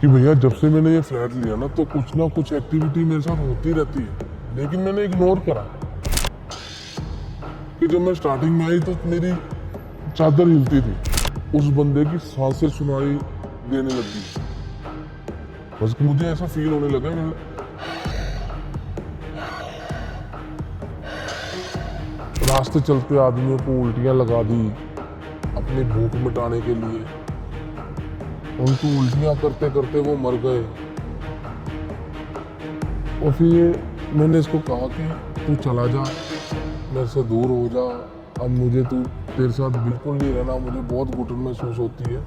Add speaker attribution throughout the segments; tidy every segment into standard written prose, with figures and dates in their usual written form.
Speaker 1: कि भैया जब से मैंने ये फ्लैट लिया ना तो कुछ ना कुछ एक्टिविटी मेरे साथ होती रहती है, लेकिन मैंने इग्नोर करा कि जब मैं स्टार्टिंग में आई तो मेरी चादर हिलती थी, उस बंदे की सांसें सुनाई देने लगी। बस मुझे ऐसा फील होने लगा रास्ते चलते आदमियों को उल्टियां लगा दी अपनी भूख मिटाने के लिए। उनको उल्टियां करते करते वो मर गए। और फिर मैंने इसको कहा कि तू चला जा, मेरे से दूर हो जा, अब मुझे तेरे साथ बिल्कुल नहीं रहना, मुझे बहुत घुटन महसूस होती है।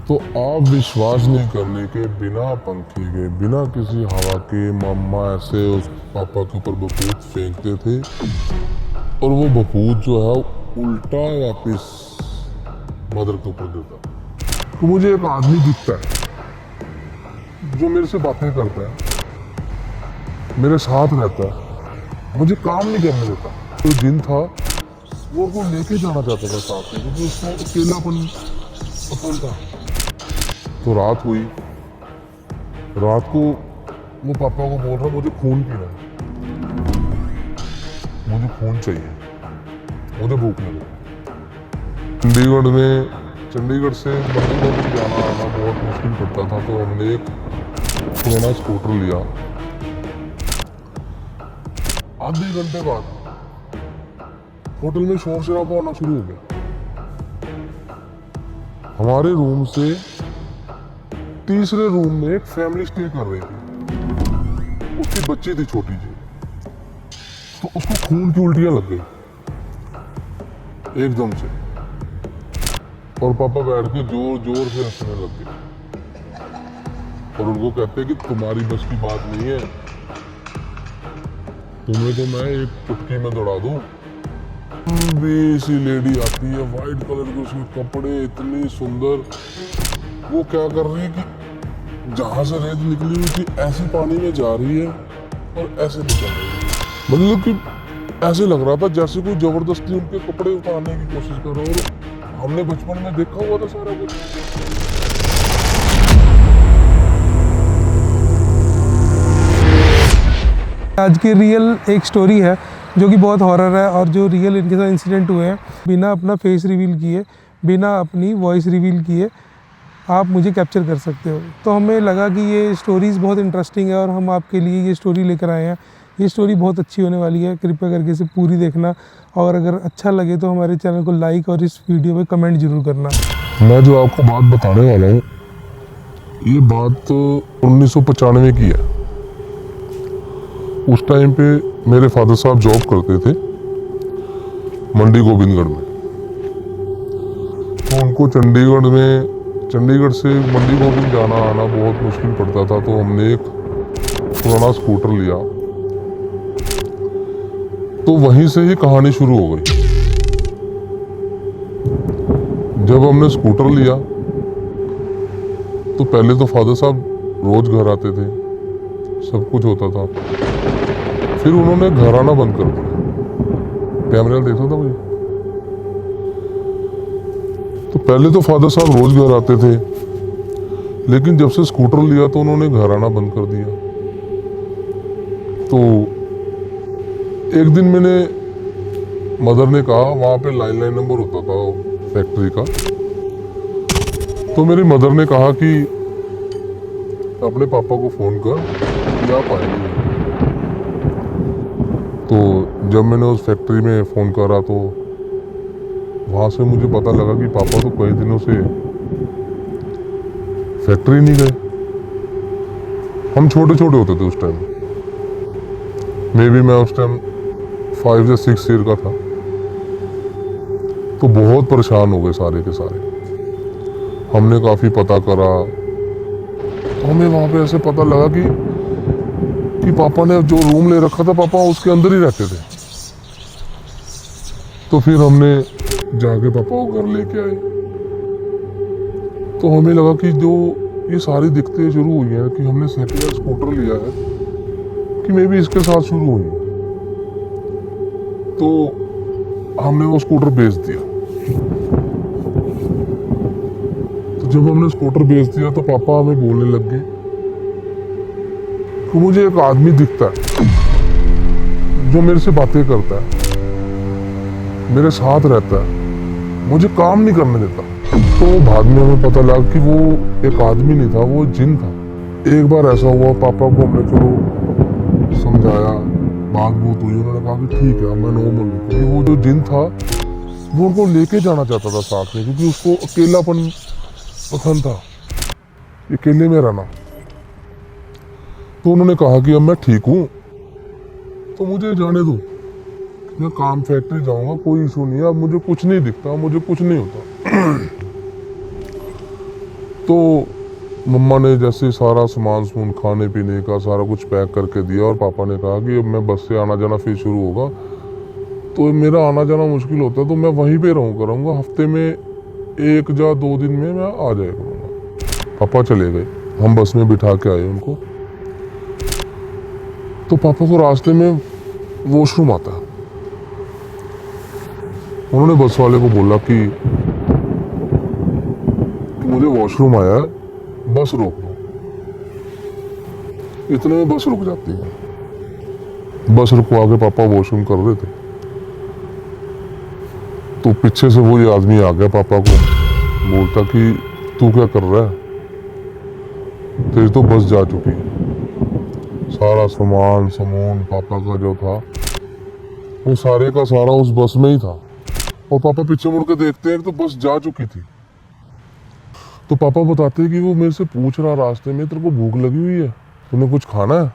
Speaker 1: तो आप विश्वास नहीं करने के, बिना पंखे के, बिना किसी हवा के मम्मा ऐसे उस पापा के ऊपर बपूत फेंकते थे और वो बपूत जो है उल्टा वापस मदर के ऊपर गिरता। तो मुझे एक आदमी दिखता है जो मेरे से बातें करता है, मेरे साथ रहता है, मुझे काम नहीं करने देता। तो दिन था वो लेके जाना चाहता था साथ में, क्योंकि उसको अकेलापन पसंद था। तो रात हुई, रात को वो पापा को बोल रहा मुझे खून पीना है, मुझे खून चाहिए, मुझे भूख लगी। चंडीगढ़ से मंडी जाना आना बहुत मुश्किल पड़ता था, तो हमने एक पुराना स्कूटर लिया। आधे घंटे बाद होटल में शोर शराबा होना शुरू हो गया। हमारे रूम से तीसरे रूम में एक फैमिली स्टे कर रही थी, उसकी बच्ची थी छोटी सी, तो उसको खून की उल्टियां लग गई एकदम से, और पापा बैठ के जोर जोर से हंसने लग गए और उनको कहते कि तुम्हारी बस की बात नहीं है, तुम्हें तो मैं एक चुटकी में दौड़ा दूं। सी लेडी आती है, वाइट कलर के उसके कपड़े इतनी सुंदर, वो क्या कर रही है कि जहां से रेत निकली हुई थी ऐसे पानी में जा रही है और ऐसे निकल रही है। मतलब कि ऐसे लग रहा था जैसे कोई जबरदस्ती उनके कपड़े उतारने की कोशिश कर रहा हो। और हमने बचपन में देखा हुआ था सारा कुछ।
Speaker 2: आज की रियल एक स्टोरी है जो कि बहुत हॉरर है, और जो रियल इनके साथ इंसिडेंट हुए हैं, बिना अपना फेस रिवील किए, बिना अपनी वॉइस रिवील किए आप मुझे कैप्चर कर सकते हो। तो हमें लगा कि ये स्टोरीज़ बहुत इंटरेस्टिंग है और हम आपके लिए ये स्टोरी लेकर आए हैं। ये स्टोरी बहुत अच्छी होने वाली है, कृपया करके इसे पूरी देखना, और अगर अच्छा लगे तो हमारे चैनल को लाइक और इस वीडियो में कमेंट जरूर करना।
Speaker 1: मैं जो आपको बात बताने वाला हूँ, ये बात 1995 की है। उस टाइम पे मेरे फादर साहब जॉब करते थे मंडी गोविंदगढ़ में। तो उनको चंडीगढ़ से मंडी गोविंद जाना आना बहुत मुश्किल पड़ता था, तो हमने एक पुराना स्कूटर लिया। तो वहीं से ही कहानी शुरू हो गई। जब हमने स्कूटर लिया तो पहले तो फादर साहब रोज घर आते थे, सब कुछ होता था। फिर उन्होंने घर आना बंद कर दिया। कैमरा देखा था भाई। तो पहले तो फादर साहब रोज घर आते थे, लेकिन जब से स्कूटर लिया तो उन्होंने घर आना बंद कर दिया। तो एक दिन मदर ने कहा, वहां पे लाइन नंबर होता था फैक्ट्री का, तो मेरी मदर ने कहा कि अपने पापा को फोन कर कि आप आएंगे। तो जब मैंने उस फैक्ट्री में फ़ोन करा तो वहाँ से मुझे पता लगा कि पापा तो कई दिनों से फैक्ट्री नहीं गए। हम छोटे छोटे होते थे उस टाइम, मे बी मैं उस टाइम 5 या 6 ईयर का था। तो बहुत परेशान हो गए सारे के सारे। हमने काफ़ी पता करा, तो हमें वहाँ पे ऐसे पता लगा कि पापा ने जो रूम ले रखा था, पापा उसके अंदर ही रहते थे। तो फिर हमने जाके पापा को घर लेके आए। तो हमें लगा कि जो ये सारी दिक्कतें शुरू हुई हैं कि हमने सेकेंड हैंड स्कूटर लिया है, कि मे बी इसके साथ शुरू हुई। तो हमने वो स्कूटर बेच दिया। तो जब हमने स्कूटर बेच दिया तो पापा हमें बोलने लग गए तो मुझे एक आदमी दिखता है जो मेरे से बातें करता है, मेरे साथ रहता है, मुझे काम नहीं करने देता। तो बाद में हमें पता लगा कि वो एक आदमी नहीं था, वो जिन था। एक बार ऐसा हुआ, पापा को हमने चलो समझाया, बात बहुत हुई, उन्होंने कहा कि ठीक है मैं नॉर्मल हूँ। क्योंकि वो जो जिन था वो उनको लेके जाना चाहता था साथ में, क्योंकि उसको अकेलापन पसंद था, अकेले में रहना। तो उन्होंने कहा कि अब मैं ठीक हूँ तो मुझे जाने दो, मैं काम फैक्ट्री जाऊंगा, कोई इशू नहीं है, अब मुझे कुछ नहीं दिखता, मुझे कुछ नहीं होता। तो मम्मा ने जैसे सारा सामान खाने पीने का सारा कुछ पैक करके दिया और पापा ने कहा कि अब मैं बस से आना जाना फिर शुरू होगा, तो मेरा आना जाना मुश्किल होता है, तो मैं वहीं पे करूँगा, हफ्ते में 1 या 2 दिन में मैं आ जाया करूँगा। पापा चले गए, हम बस में बिठा के आए उनको। तो पापा को रास्ते में वॉशरूम आता है, उन्होंने बस वाले को बोला कि मुझे वॉशरूम आया है, बस रोक दो। इतने में बस रुक जाती है। बस रुकवा के पापा वॉशरूम कर रहे थे, तो पीछे से वो ये आदमी आ गया, पापा को बोलता कि तू क्या कर रहा है, तेरी तो बस जा चुकी है। सारा सामान पापा का जो था वो सारे का सारा उस बस में ही था, और पापा पीछे मुड़ के देखते हैं तो बस जा चुकी थी। तो पापा बताते हैं कि वो मेरे से पूछ रहा रास्ते में, तेरे को भूख लगी हुई है, तुम्हें कुछ खाना है?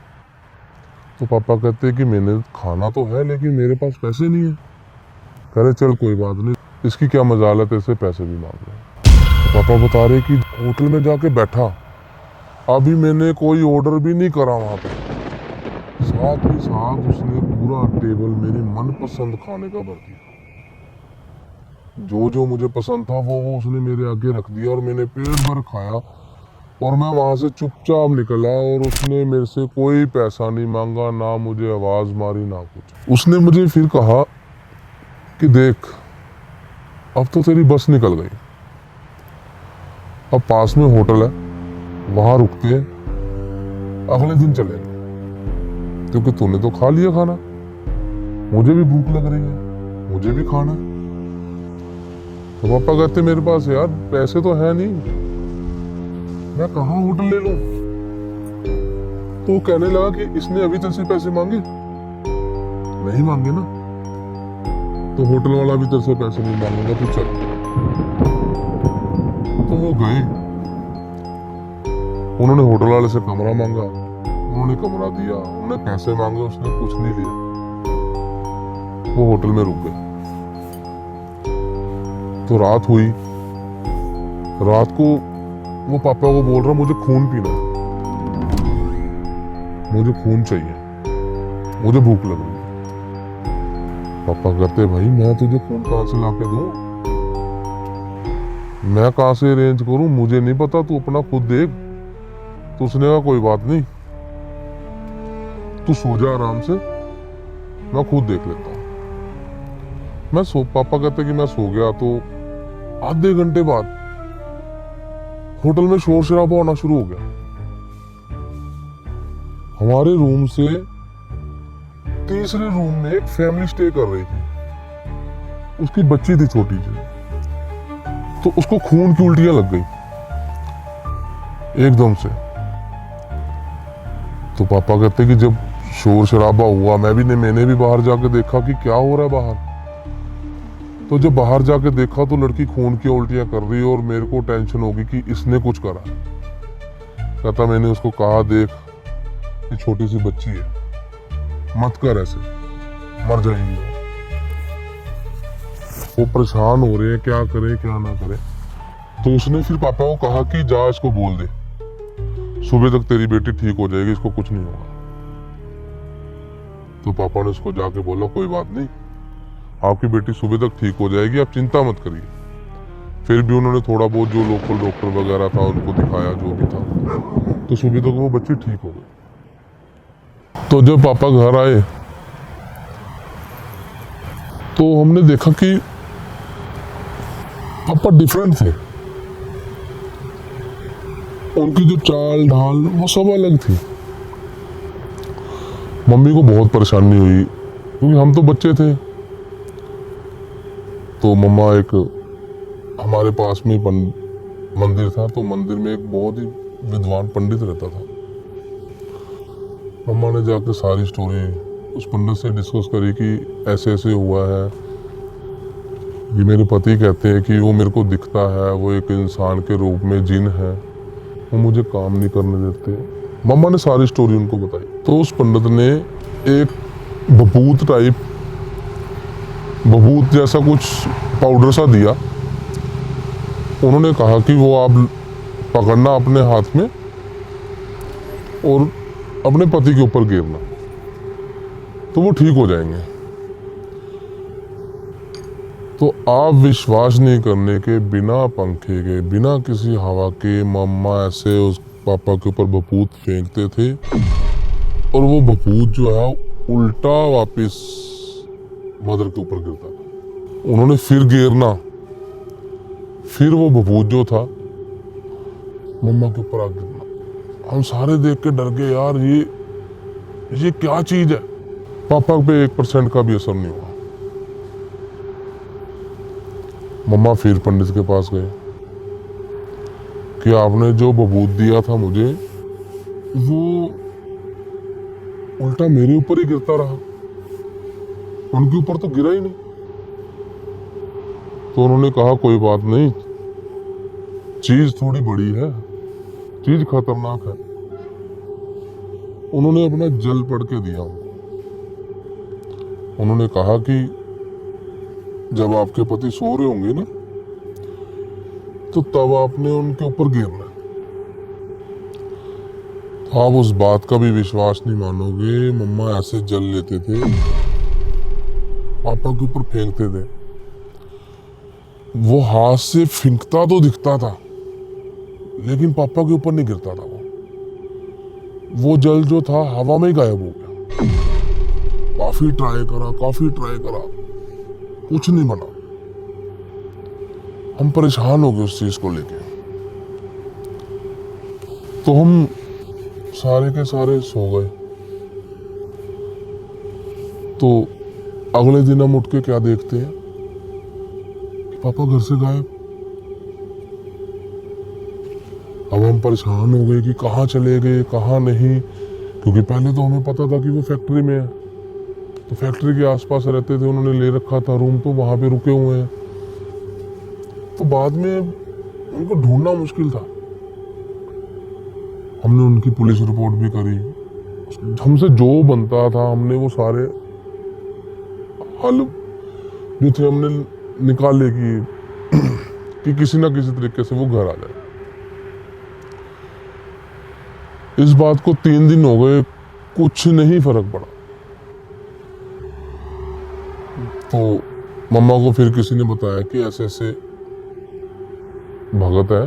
Speaker 1: तो पापा कहते हैं कि मैंने खाना तो है लेकिन मेरे पास पैसे नहीं है। कह रहे चल कोई बात नहीं, इसकी क्या मजाल है, तेरे से पैसे भी मांग रहे। पापा बता रहे कि होटल में जाके बैठा, अभी मैंने कोई ऑर्डर भी नहीं करा वहाँ पे, साथ ही साथ उसने पूरा टेबल मेरे मनपसंद खाने का भर दिया। जो जो मुझे पसंद था वो उसने मेरे आगे रख दिया और मैंने पेट भर खाया, और मैं वहाँ से चुपचाप निकला, और उसने मेरे से कोई पैसा नहीं मांगा, ना मुझे आवाज़ मारी, ना कुछ। उसने मुझे फिर कहा कि देख अब तो तेरी बस निकल गई, अब पास में होटल है, वहाँ रुकते हैं, अगले दिन चलेंगे, क्योंकि तूने तो खा लिया खाना, मुझे भी भूख लग रही है, मुझे भी खाना है। तो पापा कहते मेरे पास यार पैसे तो है नहीं, मैं कहाँ होटल ले लूं? तो कहने लगा कि इसने अभी तेरे से पैसे मांगे? नहीं मांगे ना, तो होटल वाला भी तेरे से पैसे नहीं मांगेगा, तू चल। तो वो गए, उन्होंने होटल वाले से कमरा मांगा, उन्होंने कमरा दिया, उन्होंने पैसे मांगे, उसने कुछ नहीं लिया, वो होटल में रुक गए। तो रात हुई, रात को वो पापा को बोल रहा मुझे खून पीना है, मुझे खून चाहिए, मुझे भूख लग रही है। पापा कहते भाई मैं तुझे खून कहां से लाके दूं, मैं कहां से अरेंज करूं, मुझे नहीं पता, तू अपना खुद देख। तो उसने कहा कोई बात नहीं, तू सो जा आराम से, मैं खुद देख लेता हूं। पापा कहते कि मैं सो गया, तो आधे घंटे बाद होटल में शोर शराबा होना शुरू हो गया। हमारे रूम से तीसरे रूम में एक फैमिली स्टे कर रही थी, उसकी बच्ची थी छोटी सी, तो उसको खून की उल्टियां लग गई एकदम से। तो पापा कहते कि जब शोर शराबा हुआ, मैंने भी बाहर जाके देखा कि क्या हो रहा है बाहर। तो जब बाहर जाके देखा तो लड़की खून की उल्टियां कर रही है, और मेरे को टेंशन होगी कि इसने कुछ करा। कहता मैंने उसको कहा देख ये छोटी सी बच्ची है, मत कर ऐसे, मर जाएंगी। वो परेशान हो रहे हैं क्या करे क्या ना करे। तो उसने फिर पापा को कहा कि जा इसको बोल दे, सुबह तक तेरी बेटी ठीक हो जाएगी, इसको कुछ नहीं होगा। तो पापा ने उसको जाके बोला कोई बात नहीं, आपकी बेटी सुबह तक ठीक हो जाएगी, आप चिंता मत करिए। फिर भी उन्होंने थोड़ा बहुत जो लोकल डॉक्टर वगैरह था उनको दिखाया, जो भी था, तो सुबह तक वो बच्ची ठीक हो गई। तो जब पापा घर आए तो हमने देखा कि पापा डिफरेंट थे, उनकी जो चाल ढाल वो सब अलग थी। मम्मी को बहुत परेशानी हुई क्योंकि हम तो बच्चे थे। तो मम्मा एक हमारे पास में मंदिर था, तो मंदिर में एक बहुत ही विद्वान पंडित रहता था। मम्मा ने जाकर सारी स्टोरी उस पंडित से डिस्कस करी कि ऐसे ऐसे हुआ है। ये मेरे पति कहते हैं कि वो मेरे को दिखता है, वो एक इंसान के रूप में जिन है, वो मुझे काम नहीं करने देते। मम्मा ने सारी स्टोरी उनको बताई। तो उस पंडित ने एक बबूत जैसा कुछ पाउडर सा दिया। उन्होंने कहा कि वो आप पकड़ना अपने हाथ में और अपने पति के ऊपर गिरना, तो वो ठीक हो जाएंगे। तो आप विश्वास नहीं करने के, बिना पंखे के, बिना किसी हवा के मम्मा ऐसे उस पापा के ऊपर बबूत फेंकते थे और वो बबूत जो है उल्टा वापस मदर के ऊपर गिरता था। उन्होंने फिर गिरना, फिर वो बबूत जो था मम्मा के ऊपर आ गिरना। हम सारे देख के डर गए, यार ये क्या चीज है। पापा पे 1% का भी असर नहीं हुआ। मम्मा फिर पंडित के पास गए कि आपने जो बबूत दिया था मुझे, वो उल्टा मेरे ऊपर ही गिरता रहा, उनके ऊपर तो गिरा ही नहीं। तो उन्होंने कहा कोई बात नहीं, चीज थोड़ी बड़ी है, चीज खतरनाक है। उन्होंने अपना जल पढ़ के दिया उनको। उन्होंने कहा कि जब आपके पति सो रहे होंगे ना, तो तब आपने उनके ऊपर गिरना है। आप उस बात का भी विश्वास नहीं मानोगे, मम्मा ऐसे जल लेते थे, पापा के ऊपर फेंकते थे। वो हाथ से फेंकता तो दिखता था, लेकिन पापा के ऊपर नहीं गिरता था। वो जल जो था हवा में ही गायब हो गया। काफी ट्राई करा, कुछ नहीं बना। हम परेशान हो गए उस चीज को लेके। तो हम सारे के सारे सो गए। तो अगले दिन हम उठ के क्या देखते हैं, पापा घर से गायब। अब हम परेशान हो गए कि कहाँ चले गए, कहाँ नहीं, क्योंकि पहले तो हमें पता था कि वो फैक्ट्री में है, तो फैक्ट्री के आसपास रहते थे, उन्होंने ले रखा था रूम, तो वहां पे रुके हुए हैं। तो बाद में उनको ढूंढना मुश्किल था। हमने उनकी पुलिस रिपोर्ट भी करी, हमसे जो बनता था हमने वो सारे हल जो थे हमने निकाले कि किसी ना किसी तरीके से वो घर आ जाए। इस बात को 3 दिन हो गए, कुछ नहीं फर्क पड़ा। तो मम्मा को फिर किसी ने बताया कि ऐसे ऐसे भगत है,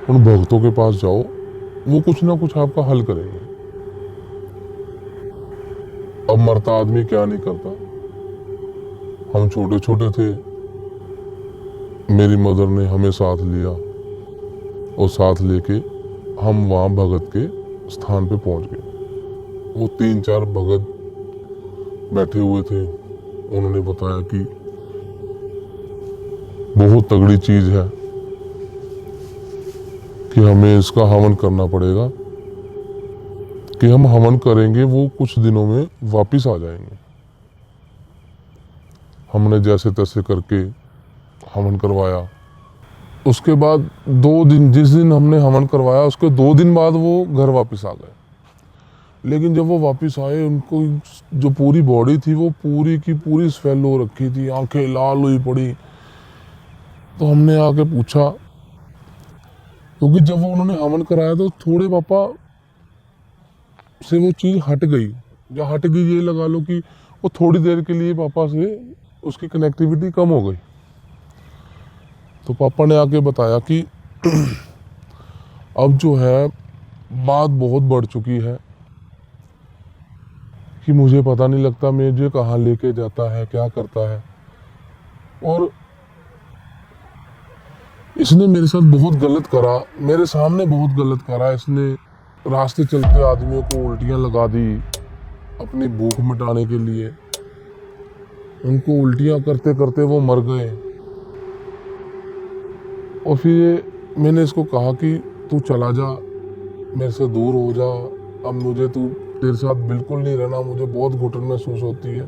Speaker 1: उन भगतों के पास जाओ, वो कुछ ना कुछ आपका हल करेंगे। अब मरता आदमी क्या नहीं करता। हम छोटे छोटे थे, मेरी मदर ने हमें साथ लिया और साथ लेके हम वहाँ भगत के स्थान पे पहुंच गए। वो 3-4 भगत बैठे हुए थे। उन्होंने बताया कि बहुत तगड़ी चीज है कि हमें इसका हवन करना पड़ेगा, कि हम हवन करेंगे वो कुछ दिनों में वापिस आ जाएंगे। हमने जैसे तैसे करके हवन करवाया। उसके बाद 2 दिन, जिस दिन हमने हवन करवाया उसके 2 दिन बाद वो घर वापस आ गए। लेकिन जब वो वापस आए, उनको जो पूरी बॉडी थी वो पूरी की पूरी स्वेल हो रखी थी, आंखें लाल हुई पड़ी। तो हमने आके पूछा, क्योंकि जब वो उन्होंने हवन कराया तो थोड़े पापा से वो चीज़ हट गई, या हट गई ये लगा लो कि वो थोड़ी देर के लिए पापा से उसकी कनेक्टिविटी कम हो गई। तो पापा ने आके बताया कि अब जो है बात बहुत बढ़ चुकी है, कि मुझे पता नहीं लगता मुझे कहाँ लेके जाता है, क्या करता है, और इसने मेरे साथ बहुत गलत करा, मेरे सामने बहुत गलत करा। इसने रास्ते चलते आदमियों को उल्टियां लगा दी अपनी भूख मिटाने के लिए। उनको उल्टियां करते करते वो मर गए। और फिर मैंने इसको कहा कि तू चला जा, मेरे से दूर हो जा, अब मुझे तेरे साथ बिल्कुल नहीं रहना, मुझे बहुत घुटन महसूस होती है।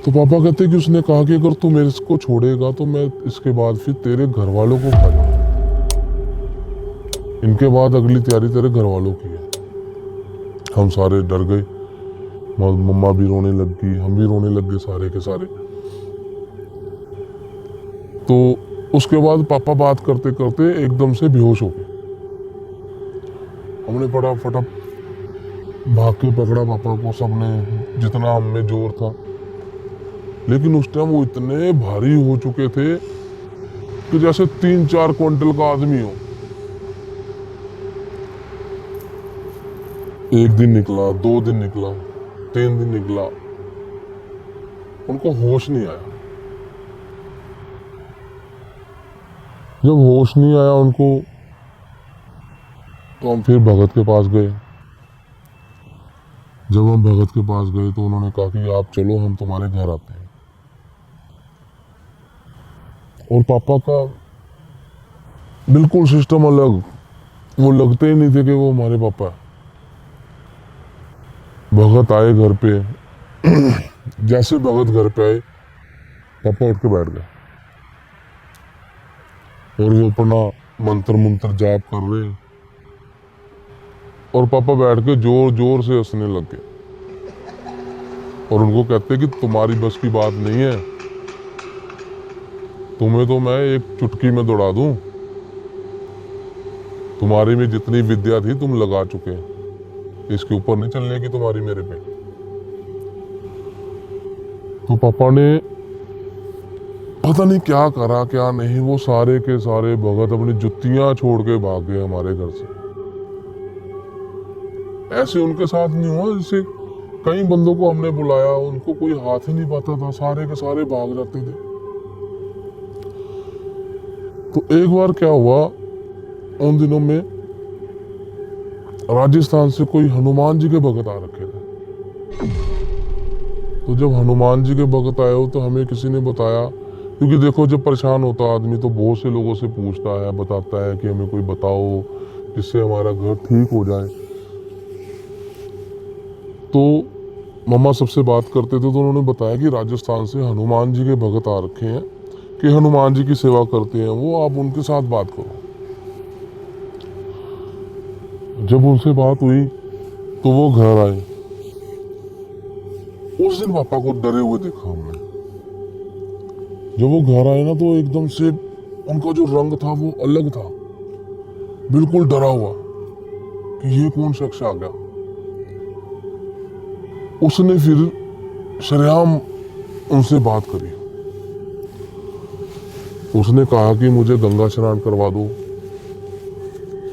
Speaker 1: तो पापा कहते कि उसने कहा कि अगर तू मेरे को छोड़ेगा तो मैं इसके बाद फिर तेरे घर वालों को खा जाऊंगा। इनके बाद अगली तैयारी तेरे घर वालों की है। हम सारे डर गए, मम्मा भी रोने लग गई, हम भी रोने लग गए सारे के सारे। तो उसके बाद पापा बात करते करते एकदम से बेहोश हो गए। हमने फटाफट भाग के पकड़ा पापा को, सबने जितना हम में जोर था। लेकिन उस टाइम वो इतने भारी हो चुके थे कि जैसे 3-4 क्विंटल का आदमी हो। एक दिन निकला, 2 दिन निकला, 3 दिन निकला, उनको होश नहीं आया। जब होश नहीं आया उनको, तो हम फिर भगत के पास गए। जब हम भगत के पास गए तो उन्होंने कहा कि आप चलो, हम तुम्हारे घर आते हैं। और पापा का बिल्कुल सिस्टम अलग, वो लगते ही नहीं थे कि वो हमारे पापा है। भगत आए घर पे जैसे भगत घर पे आए, पापा उठ के बैठ गए और वो अपना मंत्र मंत्र जाप कर रहे। और पापा बैठ के जोर जोर से हंसने लग गए और उनको कहते कि तुम्हारी बस की बात नहीं है, तुम्हें तो मैं एक चुटकी में दौड़ा दूं। तुम्हारी में जितनी विद्या थी तुम लगा चुके हैं, इसके ऊपर नहीं चलने की तुम्हारी मेरे पे। तो पापा ने पता नहीं क्या करा क्या नहीं, वो सारे के सारे भगत अपनी जुत्तियां छोड़ के भाग गए हमारे घर से। ऐसे उनके साथ नहीं हुआ, जैसे कई बंदों को हमने बुलाया, उनको कोई हाथ ही नहीं पाता था, सारे के सारे भाग जाते थे। तो एक बार क्या हुआ, उन दिनों में राजस्थान से कोई हनुमान जी के भगत आ रखे थे। तो जब हनुमान जी के भगत आए हो तो हमें किसी ने बताया, क्योंकि देखो जब परेशान होता आदमी तो बहुत से लोगों से पूछता है, बताता है कि हमें कोई बताओ जिससे हमारा घर ठीक हो जाए। तो मम्मा सबसे बात करते थे तो उन्होंने बताया कि राजस्थान से हनुमान जी के भगत आ रखे हैं कि हनुमान जी की सेवा करते हैं वो, आप उनके साथ बात करो। जब उनसे बात हुई तो वो घर आए। उस दिन पापा को डरे हुए देखा हमने। जब वो घर आए ना तो एकदम से उनका जो रंग था वो अलग था, बिल्कुल डरा हुआ कि ये कौन शख्स आ गया। उसने फिर शरेआम उनसे बात करी। उसने कहा कि मुझे गंगा स्नान करवा दो,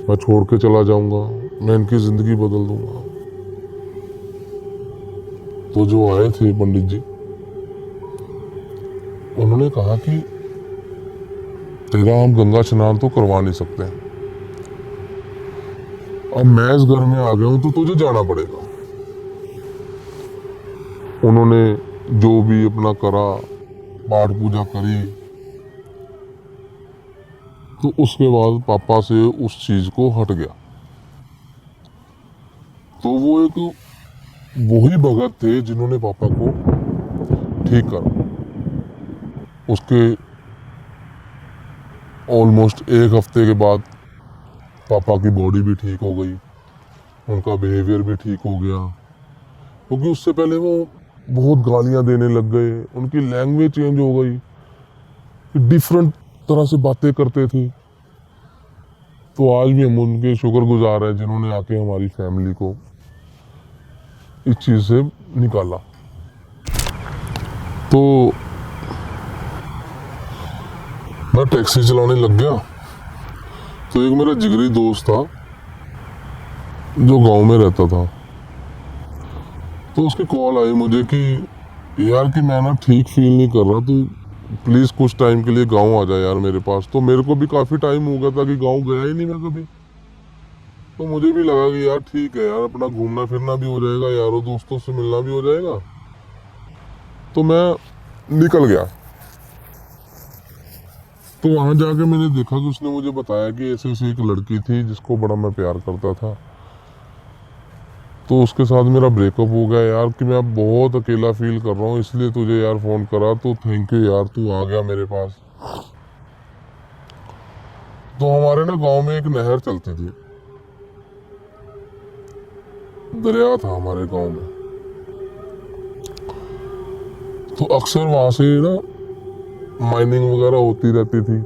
Speaker 1: मैं छोड़ के चला जाऊंगा, मैं इनकी जिंदगी बदल दूंगा। तो जो आए थे पंडित जी, उन्होंने कहा कि तेरा हम गंगा स्नान तो करवा नहीं सकते, अब मैं इस घर में आ गया हूं तो तुझे जाना पड़ेगा। उन्होंने जो भी अपना करा, पाठ पूजा करी, तो उसके बाद पापा से उस चीज को हट गया। तो वो एक वही भगत थे जिन्होंने पापा को ठीक करा। उसके ऑलमोस्ट 1 हफ्ते के बाद पापा की बॉडी भी ठीक हो गई, उनका बिहेवियर भी ठीक हो गया। क्योंकि उससे पहले वो बहुत गालियां देने लग गए, उनकी लैंग्वेज चेंज हो गई, डिफरेंट तरह से बातें करते थे। तो आज भी हम उनके शुक्रगुजार हैं जिन्होंने आके हमारी फैमिली को इस चीज से निकाला। तो मैं टैक्सी चलाने लग गया। तो एक मेरा जिगरी दोस्त था जो गांव में रहता था, तो उसकी कॉल आई मुझे कि यार कि मैं ना ठीक फील नहीं कर रहा, तो प्लीज़ कुछ टाइम के लिए गांव आ जा यार मेरे पास। तो मेरे को भी काफ़ी टाइम हो गया था कि गांव गया ही नहीं मैं कभी। तो मुझे भी लगा कि यार ठीक है यार, अपना घूमना फिरना भी हो जाएगा, यारों दोस्तों से मिलना भी हो जाएगा। तो मैं निकल गया। तो वहां जाके मैंने देखा कि उसने मुझे बताया कि ऐसे ऐसे एक लड़की थी जिसको बड़ा मैं प्यार करता था, तो उसके साथ मेरा ब्रेकअप हो गया यार, कि मैं अब बहुत अकेला फील कर रहा हूँ, इसलिए तुझे यार फ़ोन करा। तो थैंक यू यार, तू आ गया मेरे पास। तो हमारे ना गांव में एक नहर चलती थी, दरिया था हमारे गांव में। तो अक्सर वहां से ना माइनिंग वगैरह होती रहती थी।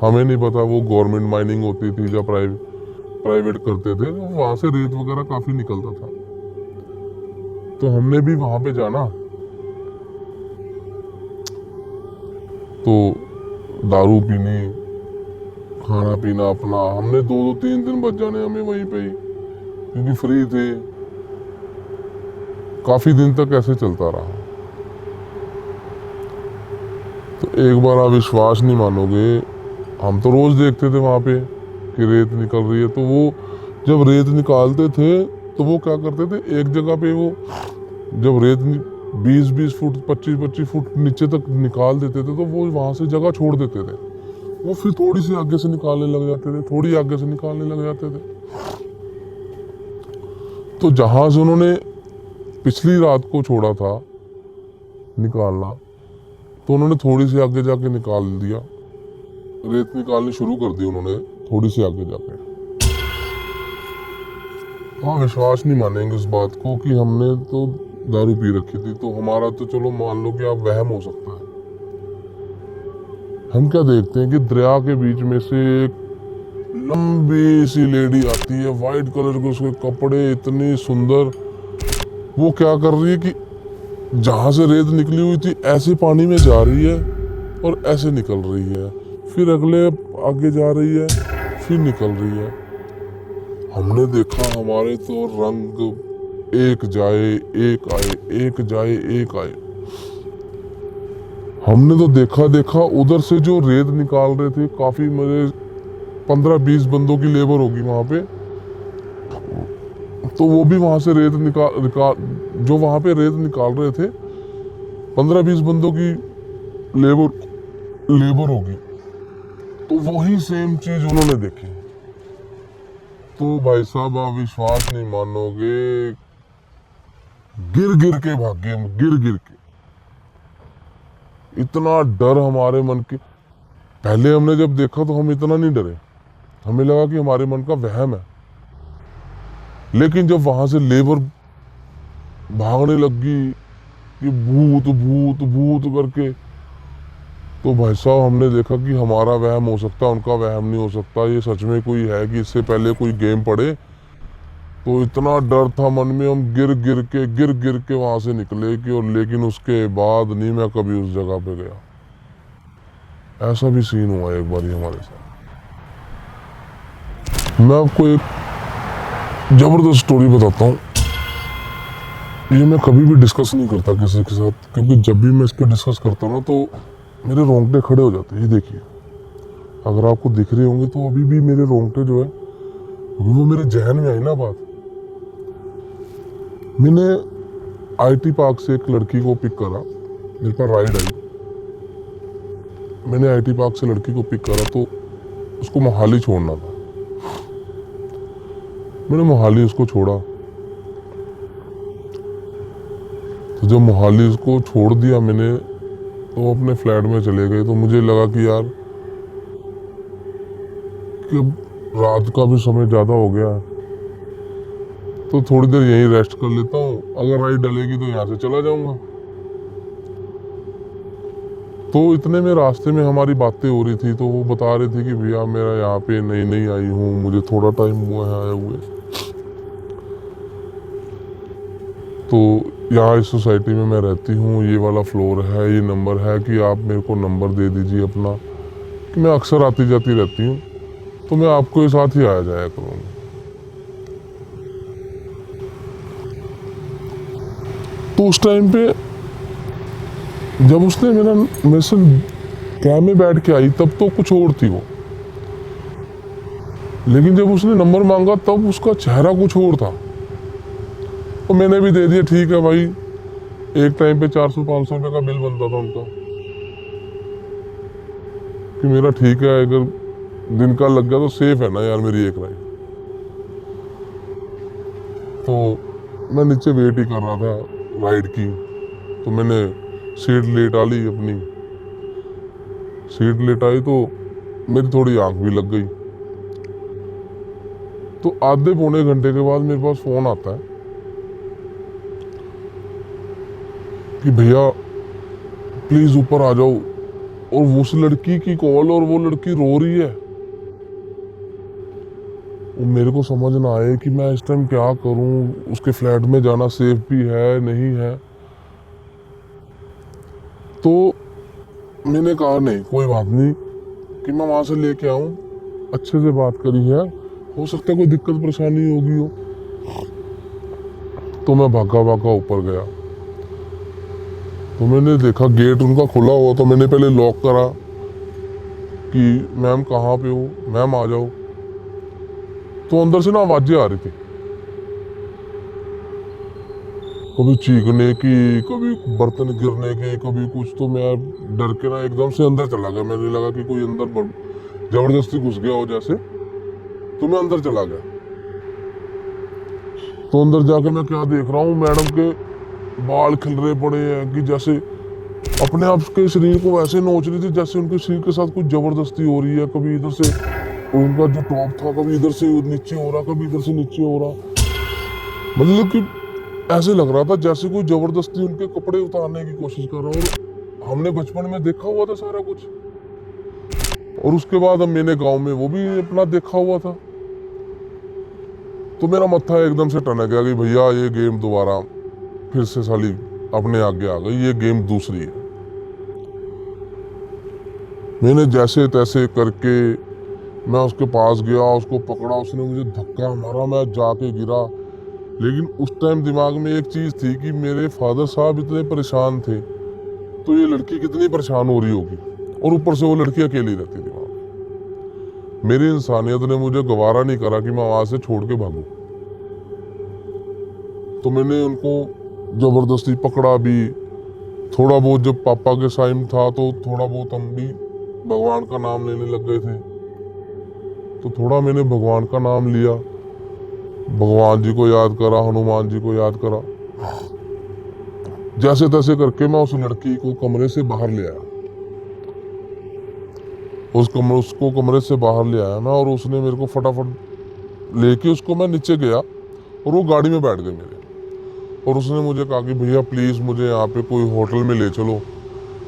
Speaker 1: हमें नहीं पता वो गवर्नमेंट माइनिंग होती थी या प्राइवेट करते थे। तो वहां से रेत वगैरह काफी निकलता था। तो हमने भी वहां पे जाना, तो दारू पीनी, खाना पीना अपना। हमने 2-3 दिन बच जाने हमें वहीं पे ही, क्योंकि फ्री थे। काफी दिन तक ऐसे चलता रहा। तो एक बार आप विश्वास नहीं मानोगे, हम तो रोज देखते थे वहां पे कि रेत निकल रही है। तो वो जब रेत निकालते थे तो वो क्या करते थे, एक जगह पे वो जब रेत 20-20 फुट 25-25 फुट नीचे तक निकाल देते थे, तो वो वहां से जगह छोड़ देते थे। वो फिर थोड़ी सी आगे से निकालने लग जाते थे, थोड़ी आगे से निकालने लग जाते थे। तो जहां से उन्होंने पिछली रात को छोड़ा था निकालना, तो उन्होंने थोड़ी सी आगे जाके निकाल दिया, रेत निकालनी शुरू कर दी उन्होंने थोड़ी सी आगे जाके। हाँ, विश्वास नहीं मानेंगे इस बात को कि हमने तो दारू पी रखी थी। तो हमारा तो चलो मान लो कि आप वहम हो सकता है। हम क्या देखते हैं कि दरिया के बीच में से एक लंबी सी लेडी आती है, वाइट कलर के उसके कपड़े इतनी सुंदर। वो क्या कर रही है कि जहां से रेत निकली हुई थी ऐसे पानी में जा रही है और ऐसे निकल रही है, फिर अगले आगे जा रही है, फिर निकल रही है। हमने देखा, हमारे तो रंग एक जाए एक आए, एक जाए एक आए। हमने तो देखा उधर से जो रेत निकाल रहे थे, काफी मेरे 15-20 बंदों की लेबर होगी वहां पे। तो वो भी वहां से रेत निकाल जो वहां पे रेत निकाल रहे थे, 15-20 बंदों की लेबर होगी। तो वही सेम चीज उन्होंने देखी। तो भाई साहब, आप विश्वास नहीं मानोगे, गिर गिर के भागे हम, गिर गिर के। इतना डर हमारे मन के। पहले हमने जब देखा तो हम इतना नहीं डरे, हमें लगा कि हमारे मन का वहम है। लेकिन जब वहां से लेबर भागने लगी कि भूत भूत भूत करके, तो भाई साहब हमने देखा कि हमारा वहम हो सकता है, उनका वहम नहीं हो सकता। ये सच में कोई है कि इससे पहले कोई गेम पड़े। तो इतना डर था मन में, हम गिर गिर के वहां से निकले कि, और लेकिन उसके बाद नहीं मैं कभी उस जगह पे गया। ऐसा भी सीन हुआ एक बार हमारे साथ। मैं आपको एक जबरदस्त स्टोरी बताता हूँ। ये मैं कभी भी डिस्कस नहीं करता किसी के साथ, क्योंकि जब भी मैं इस पर डिस्कस करता हूँ ना तो मेरे रोंगटे खड़े हो जाते हैं। ये देखिए, अगर आपको दिख रहे होंगे तो अभी भी मेरे रोंगटे जो है वो मेरे जहन में आई ना बात। मैंने IT पार्क से एक लड़की को पिक करा, मेरे पास राइड आई। मैंने IT पार्क से लड़की को पिक करा तो उसको मोहाली छोड़ना था। मैंने मोहाली उसको छोड़ा। तो जब मोहाली उसको छोड़ दिया मैंने, तो वो अपने फ्लैट में चले गए। तो मुझे लगा कि यार कि रात का भी समय ज़्यादा हो गया है, तो थोड़ी देर यहीं रेस्ट कर लेता हूँ। अगर राइड डलेगी तो यहाँ से चला जाऊँगा। तो इतने में रास्ते में हमारी बातें हो रही थी। तो वो बता रही थी कि भैया मेरा यहाँ पे नई आई हूँ, मुझे थोड़ा टाइम हुआ है आए हुए। तो यहाँ इस सोसाइटी में मैं रहती हूँ, ये वाला फ्लोर है, ये नंबर है, कि आप मेरे को नंबर दे दीजिए अपना, कि मैं अक्सर आती जाती रहती हूँ, तो मैं आपको साथ ही आया जाया करूँगी। तो उस टाइम पे जब उसने मेरे से कैब में बैठ के आई, तब तो कुछ और थी वो। लेकिन जब उसने नंबर मांगा तब उसका चेहरा कुछ और था। तो मैंने भी दे दिया, ठीक है भाई। एक टाइम पे 400-500 रुपये का बिल बनता था उनका, कि मेरा ठीक है, अगर दिन का लग गया तो सेफ है ना यार मेरी एक राइड। तो मैं नीचे वेट ही कर रहा था राइड की, तो मैंने सीट लेट आ ली अपनी। सीट लेट आई तो मेरी थोड़ी आंख भी लग गई। तो आधे पौने घंटे के बाद मेरे पास फोन आता है कि भैया प्लीज ऊपर आ जाओ, और उस लड़की की कॉल, और वो लड़की रो रही है। वो मेरे को समझ ना आए कि मैं इस टाइम क्या करूं, उसके फ्लैट में जाना सेफ भी है नहीं है। तो मैंने कहा नहीं कोई बात नहीं, कि मैं वहां से लेके आऊं, अच्छे से बात करी है, हो सकता है कोई दिक्कत परेशानी होगी हो। तो मैं भागा भागा ऊपर गया, तो मैंने देखा गेट उनका खुला हुआ। तो मैंने पहले लॉक करा कि मैम कहाँ पे हो, मैम आ जाओ। तो अंदर से ना आवाजें आ रही थी, कभी चीखने की, कभी बर्तन गिरने की, कभी कुछ। तो मैं डर के ना एकदम से अंदर चला गया। मैंने लगा कि कोई अंदर जबरदस्ती घुस गया हो जैसे, तो मैं अंदर चला गया। तो अंदर जाके मैं क्या देख रहा हूँ, मैडम के बाल खिलरे पड़े हैं, कि जैसे अपने आप के शरीर को वैसे नोच रही थी जैसे उनके शरीर के साथ कुछ जबरदस्ती हो रही है। कभी इधर से उनका जो टॉप था, कभी इधर से नीचे हो रहा, कभी इधर से नीचे हो रहा। मतलब कि ऐसे लग रहा था जैसे कोई जबरदस्ती उनके कपड़े उतारने की कोशिश कर रहा। और हमने बचपन में देखा हुआ था सारा कुछ, और उसके बाद अब मैंने गांव में वो भी अपना देखा हुआ था। तो मेरा मत्था एकदम से टनक गया कि भैया ये गेम दोबारा फिर से साली अपने आगे आ गई, ये गेम दूसरी है। मैंने जैसे तैसे करके मैं उसके पास गया, उसको पकड़ा, उसने मुझे धक्का मारा, मैं जाके गिरा। लेकिन उस टाइम दिमाग में एक चीज थी कि मेरे फादर साहब इतने परेशान थे, तो ये लड़की कितनी परेशान हो रही होगी, और ऊपर से वो लड़की अकेली रहती थी वहां। मेरी इंसानियत ने मुझे गवारा नहीं करा कि मैं वहां से छोड़ के भागूं। तो मैंने उनको जबरदस्ती पकड़ा भी। थोड़ा बहुत जब पापा के साइन था तो थोड़ा बहुत हम भी भगवान का नाम लेने लग गए थे। तो थोड़ा मैंने भगवान का नाम लिया, भगवान जी को याद करा, हनुमान जी को याद करा। जैसे तैसे करके मैं उस लड़की को कमरे से बाहर ले आया। उसको कमरे से बाहर ले आया मैं, और उसने मेरे को फटाफट लेके उसको, मैं नीचे गया और वो गाड़ी में बैठ गई मेरे। और उसने मुझे कहा कि भैया प्लीज मुझे यहाँ पे कोई होटल में ले चलो,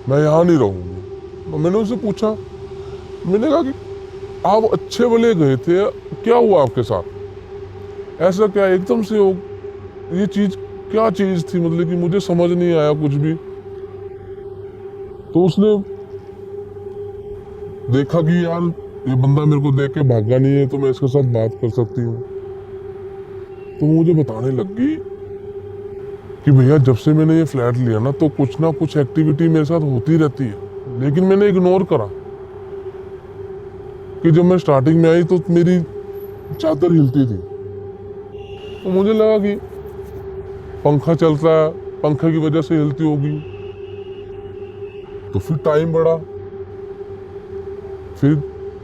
Speaker 1: मैं यहाँ नहीं रहूंगी। तो मैंने उससे पूछा, मैंने कहा कि आप अच्छे भले गए थे, क्या हुआ आपके साथ, ऐसा क्या एकदम से हो, ये चीज क्या चीज थी, मतलब कि मुझे समझ नहीं आया कुछ भी। तो उसने देखा कि यार ये बंदा मेरे को देख के भागा नहीं है, तो मैं इसके साथ बात कर सकती हूँ। तो मुझे बताने लगी कि भैया जब से मैंने ये फ्लैट लिया ना, तो कुछ ना कुछ एक्टिविटी मेरे साथ होती रहती है, लेकिन मैंने इग्नोर करा। कि जब मैं स्टार्टिंग में आई तो मेरी चादर हिलती थी, तो मुझे लगा कि पंखा चलता है, पंखे की वजह से हिलती होगी। तो फिर टाइम बढ़ा, फिर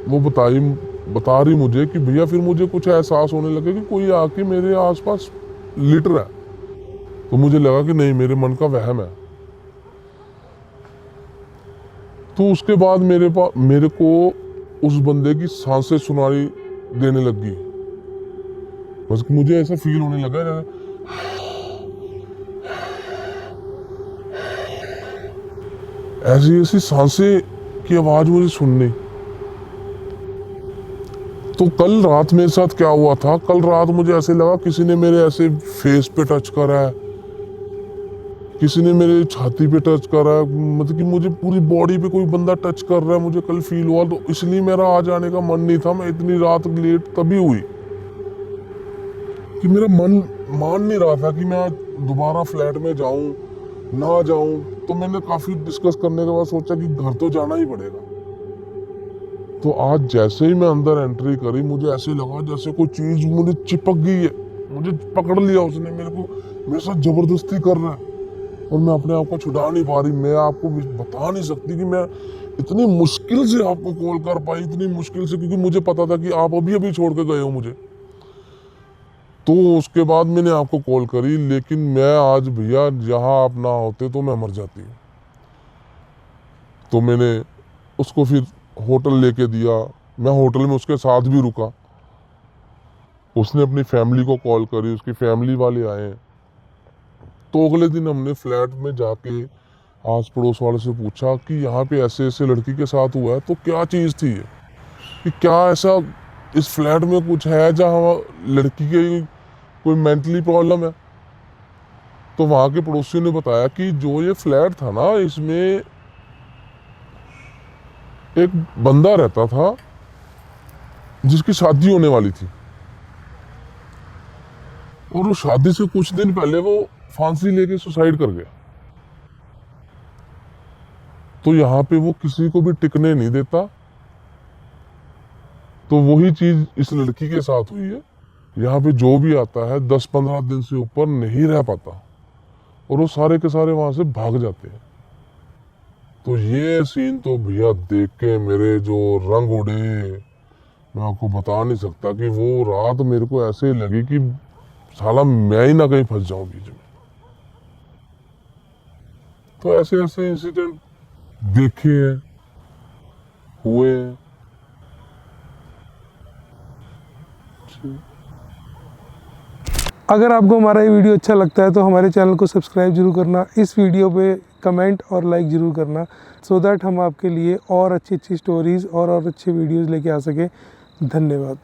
Speaker 1: वो बता रही मुझे कि भैया फिर मुझे कुछ एहसास होने लगे कि कोई आके मेरे आसपास लिट रहा है। तो मुझे लगा कि नहीं, मेरे मन का वहम है। तो उसके बाद मेरे को उस बंदे की सांसें सुनाई देने लगी। बस मुझे ऐसा फील होने लगा ऐसी ऐसी सांसें की आवाज मुझे सुननी। तो कल रात मेरे साथ क्या हुआ था, कल रात मुझे ऐसे लगा किसी ने मेरे ऐसे फेस पे टच करा है, किसी ने मेरे छाती पे टच करा है, मतलब कि मुझे पूरी बॉडी पे कोई बंदा टच कर रहा है, मुझे कल फील हुआ। तो इसलिए मेरा आ जाने का मन नहीं था। मैं इतनी रात लेट तभी हुई कि मेरा मन मान नहीं रहा था कि मैं दोबारा फ्लैट में जाऊं ना जाऊं। तो मैंने काफी डिस्कस करने के बाद सोचा कि घर तो जाना ही पड़ेगा, तो आज जैसे ही मैं अंदर एंट्री करी, मुझे ऐसे लगा जैसे कोई चीज मुझे चिपक गई है, मुझे पकड़ लिया उसने, मेरे साथ जबरदस्ती कर रहा है और मैं अपने आप को छुड़ा नहीं पा रही। मैं आपको बता नहीं सकती कि मैं इतनी मुश्किल से आपको कॉल कर पाई, इतनी मुश्किल से, क्योंकि मुझे पता था कि आप अभी अभी छोड़ के गए हो मुझे। तो उसके बाद मैंने आपको कॉल करी, लेकिन मैं आज भैया जहाँ आप ना होते तो मैं मर जाती हूँ। तो मैंने उसको फिर होटल लेके दिया, मैं होटल में उसके साथ भी रुका। उसने अपनी फैमिली को कॉल करी, उसकी फैमिली वाले आए। तो अगले दिन हमने फ्लैट में जाके आस पड़ोस वाले से पूछा कि यहाँ पे ऐसे ऐसे लड़की के साथ हुआ है, तो क्या चीज़ थी ये, कि क्या ऐसा इस फ्लैट में कुछ है जहाँ लड़की के कोई मेंटली प्रॉब्लम है। तो वहाँ के पड़ोसियों ने बताया कि जो ये फ्लैट था ना, इसमें एक बंदा रहता था जिसकी शादी होने वाली थी, और वो शादी से कुछ दिन पहले वो फांसी लेके सुसाइड कर गया। तो यहाँ पे वो किसी को भी टिकने नहीं देता। तो वही चीज इस लड़की के साथ हुई है। यहाँ पे जो भी आता है 10-15 दिन से ऊपर नहीं रह पाता और वो सारे के सारे वहां से भाग जाते हैं। तो ये सीन तो भैया देख के मेरे जो रंग उड़े, मैं आपको बता नहीं सकता कि वो रात मेरे को ऐसे लगी कि साला मैं ही ना कहीं फंस जाऊं बीच में। तो ऐसे ऐसे इंसिडेंट देखे हैं, हुए हैं।
Speaker 2: अगर आपको हमारा ये वीडियो अच्छा लगता है तो हमारे चैनल को सब्सक्राइब जरूर करना, इस वीडियो पे कमेंट और लाइक ज़रूर करना, सो दैट हम आपके लिए और अच्छी अच्छी स्टोरीज़ और अच्छे वीडियोज़ लेके आ सकें। धन्यवाद।